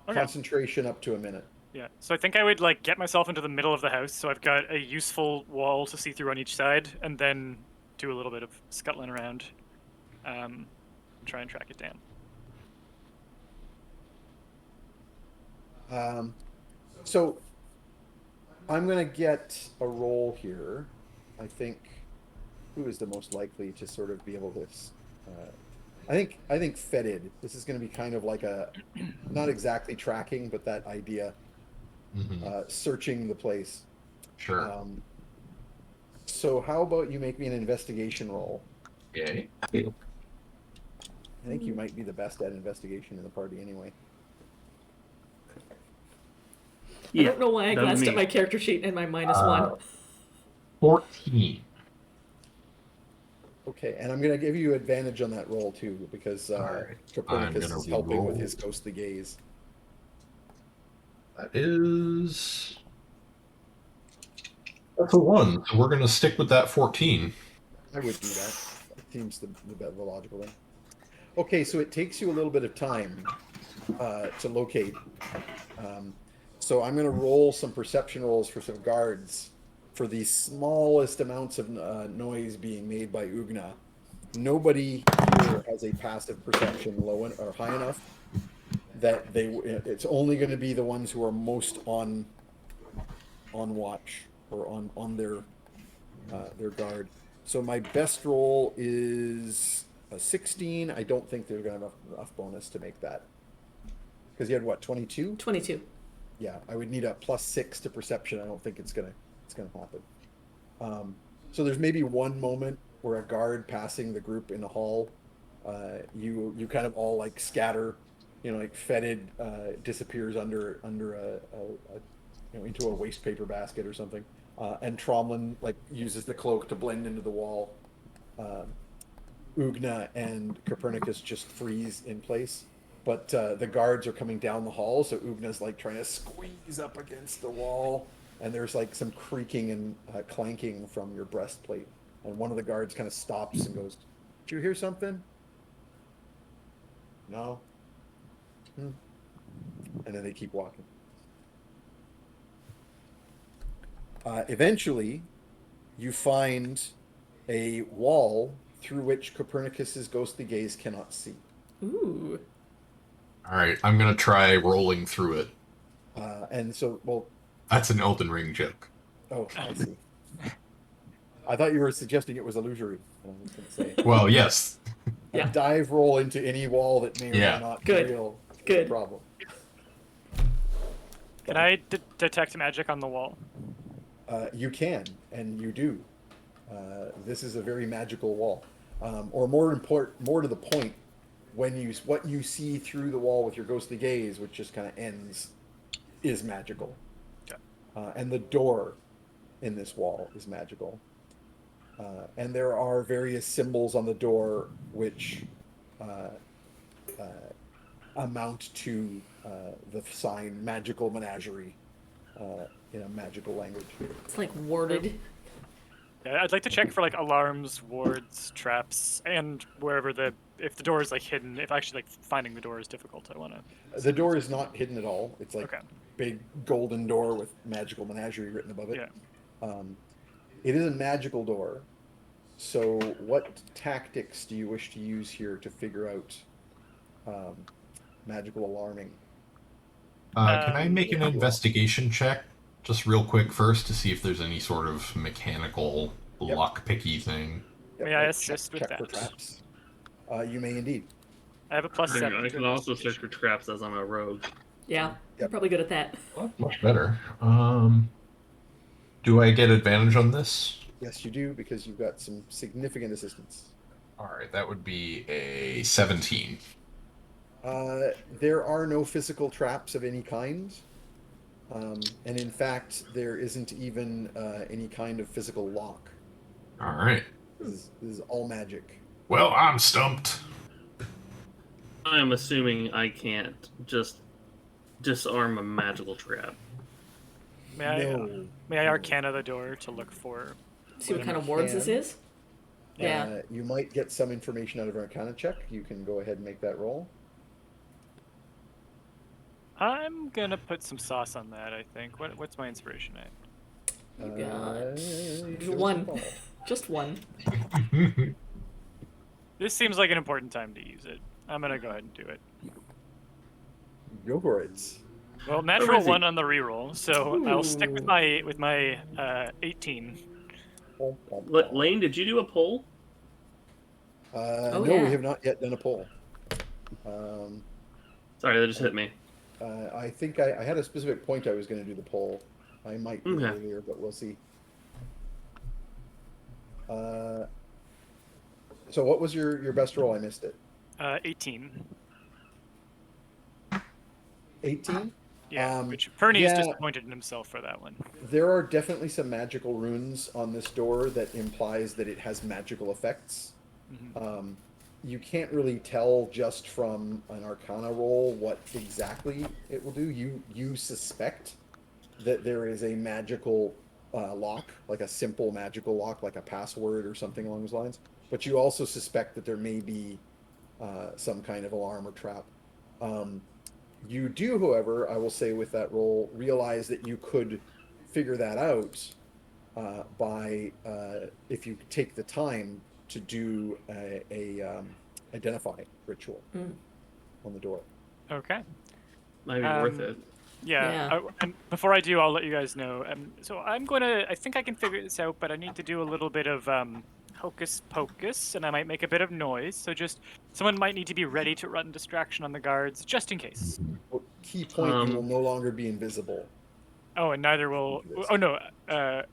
Okay.
Concentration up to a minute.
Yeah. So I think I would like get myself into the middle of the house, so I've got a useful wall to see through on each side, and then do a little bit of scuttling around, and try and track it down.
So I'm gonna get a roll here. I think who is the most likely to sort of be able to? I think fetid. This is going to be kind of like a not exactly tracking, but that idea, searching the place.
Sure.
So how about you make me an investigation roll?
Yay.
I think you might be the best at investigation in the party anyway.
I don't know why I
that was
glanced at
me.
my character sheet and my -1.
14.
Okay, and I'm going to give you advantage on that roll too, because
Alright.
Copernicus
I'm gonna
is helping with
re-roll.
his ghostly gaze.
That's a 1. So we're gonna stick with that 14.
I would do that. That seems the logical thing. Okay, so it takes you a little bit of time to locate. So I'm going to roll some perception rolls for some guards for the smallest amounts of noise being made by Ugna. Nobody here has a passive perception low or high enough that it's only going to be the ones who are most on watch or on their guard. So my best roll is a 16. I don't think they're going to have enough bonus to make that. Because you had what, 22?
22.
Yeah, I would need a +6 to perception. I don't think it's gonna happen. So there's maybe one moment where a guard passing the group in the hall, you kind of all like scatter, like fetid disappears under a into a waste paper basket or something, and Tromlin like uses the cloak to blend into the wall. Ugna and Copernicus just freeze in place. But the guards are coming down the hall, so Ugna's like trying to squeeze up against the wall, and there's like some creaking and clanking from your breastplate. And one of the guards kind of stops and goes, "Did you hear something?" "No." And then they keep walking. Eventually, you find a wall through which Copernicus's ghostly gaze cannot see.
Ooh.
Alright, I'm gonna try rolling through it.
And so, well,
That's an Elden Ring joke.
oh, I see. I thought you were suggesting it was illusory. I was going to say.
Well, yes.
Yeah.
A dive roll into any wall that may or
Yeah.
may not
Good.
be real.
Good.
Problem.
Can I detect magic on the wall?
You can, and you do. This is a very magical wall. Or more to the point, what you see through the wall with your ghostly gaze, which just kind of ends, is magical.
Okay.
And the door in this wall is magical. And there are various symbols on the door which amount to the sign magical menagerie in a magical language.
It's like warded.
Yeah, I'd like to check for like alarms, wards, traps, and if the door is like hidden. If actually like finding the door is difficult, I want to.
The door is not hidden at all. It's like
Okay.
big golden door with magical menagerie written above it.
Yeah.
It is a magical door. So what tactics do you wish to use here to figure out magical alarming?
Can I make an investigation check just real quick first to see if there's any sort of mechanical
Yep.
lockpicky thing.
Yep,
May I
let's
assist with
check for
that?
traps. You may indeed.
I have a +7.
I
to
can also search
investigation.
for traps as I'm a rogue.
Yeah, I'm
Yep.
probably good at that.
Well, that's much better. Do I get advantage on this?
Yes, you do, because you've got some significant assistance.
All right, that would be a 17.
There are no physical traps of any kind. And in fact, there isn't even any kind of physical lock.
All right.
This is all magic.
Well, I'm stumped.
I'm assuming I can't just disarm a magical trap.
May I Arcana the door to look for?
See what
You
kind of wards this
can.
is? Yeah.
You might get some information out of an Arcana check. You can go ahead and make that roll.
I'm gonna put some sauce on that. I think. What's my inspiration at?
You got
Show us
one.
the ball.
Just one.
This seems like an important time to use it. I'm gonna go ahead and do it.
Go for it.
Well,
Where
natural
is he?
1 on the reroll, so I'll stick with my 18.
Lane, did you do a poll?
No,
yeah.
we have not yet done a poll.
Sorry, that just hit me.
I think I had a specific point I was going to do the poll. I might do it
Okay.
earlier, but we'll see. So what was your best roll? I missed it.
18.
18?
Yeah,
Um,
which Perny is
yeah.
disappointed in himself for that one.
There are definitely some magical runes on this door that implies that it has magical effects.
Mhm.
You can't really tell just from an Arcana roll what exactly it will do. You suspect that there is a magical lock, like a simple magical lock, like a password or something along those lines. But you also suspect that there may be some kind of alarm or trap. You do, however, I will say with that roll, realize that you could figure that out by if you take the time to do a identify ritual on the door.
Okay.
Might be worth it.
Yeah. And before I do, I'll let you guys know. So I think I can figure this out, but I need to do a little bit of hocus pocus, and I might make a bit of noise. So just someone might need to be ready to run distraction on the guards, just in case.
Well, key point: you will no longer be invisible.
Oh, and neither will. Oh no.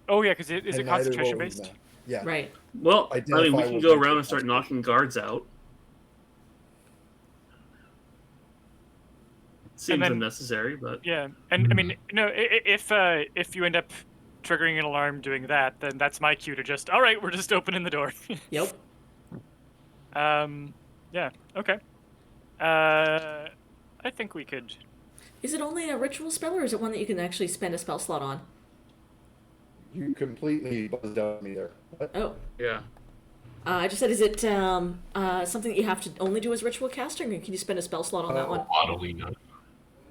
Oh yeah, because is
and
it
neither
concentration
will
based?
Una. Yeah.
Right.
Well, I mean, we
Identify
can
will
go
make
around
it
and start
possible.
knocking guards out. Seems
then-
unnecessary, but
Yeah, and I mean, if you end up triggering an alarm doing that, then that's my cue to just, all right, we're just opening the door.
Yep.
Yeah, okay. I think we could.
Is it only a ritual spell, or is it one that you can actually spend a spell slot on?
You completely buzzed out of me there. What?
Oh.
yeah.
I just said, is it something that you have to only do as ritual casting, or can you spend a spell slot on that one?
Adelina.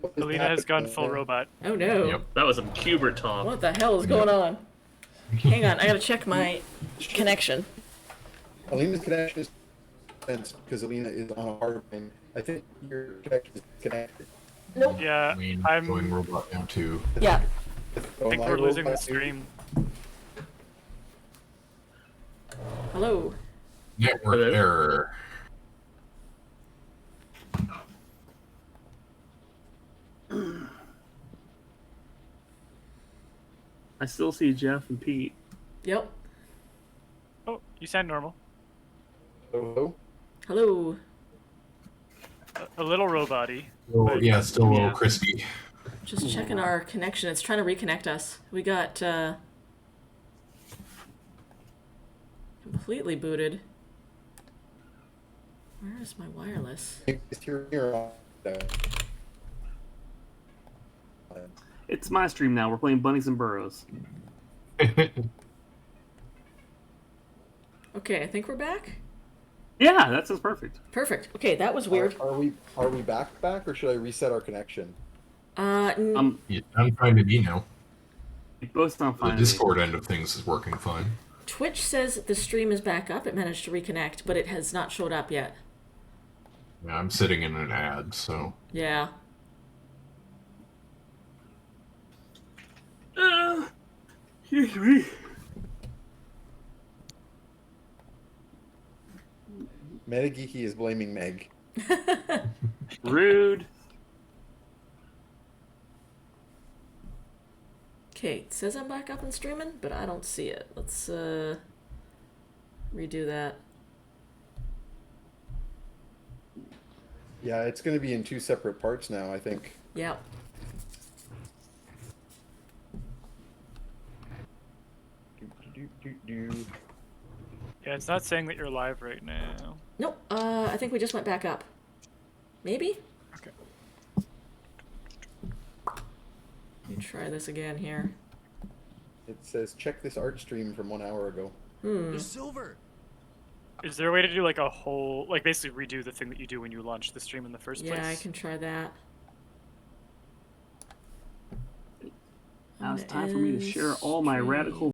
What is
Alina has gone
happening?
full robot.
Oh no.
Yep.
That was some Cuber talk.
What the hell is going on? Hang on, I gotta check my connection.
Alina's connection is because Alina is on a hard thing. I think your connection is connected.
Nope.
Yeah,
I mean,
I'm.
going robot now too.
Yeah.
I think we're losing the stream.
Hello.
Network
Hello?
error.
I still see Jeff and Pete.
Yep.
Oh, you sound normal.
Hello?
Hello.
A little robot-y.
Oh,
But-
yeah, still a little
Yeah.
crispy.
Just checking our connection. It's trying to reconnect us. We got completely booted. Where is my wireless?
Is here off there?
It's my stream now. We're playing Bunnies and Burrows.
Okay, I think we're back.
Yeah, that sounds perfect.
Perfect. Okay, that was weird.
Are we back, or should I reset our connection?
Yeah, I'm fine to be now.
We both sound
The
fine. to me.
Discord end of things is working fine.
Twitch says the stream is back up. It managed to reconnect, but it has not showed up yet.
Yeah, I'm sitting in an ad, so
Yeah.
Excuse me.
Metageeky is blaming Meg.
Rude.
Okay, it says I'm back up and streaming, but I don't see it. Let's redo that.
Yeah, it's going to be in 2 separate parts now, I think.
Yeah.
Yeah, it's not saying that you're live right now.
Nope. I think we just went back up. Maybe?
Okay.
Let me try this again here.
It says check this art stream from 1 hour ago.
There's silver.
Is there a way to do like a whole, like basically redo the thing that you do when you launch the stream in the first place?
Yeah, I can try that.
Now it's time for me to share all my radical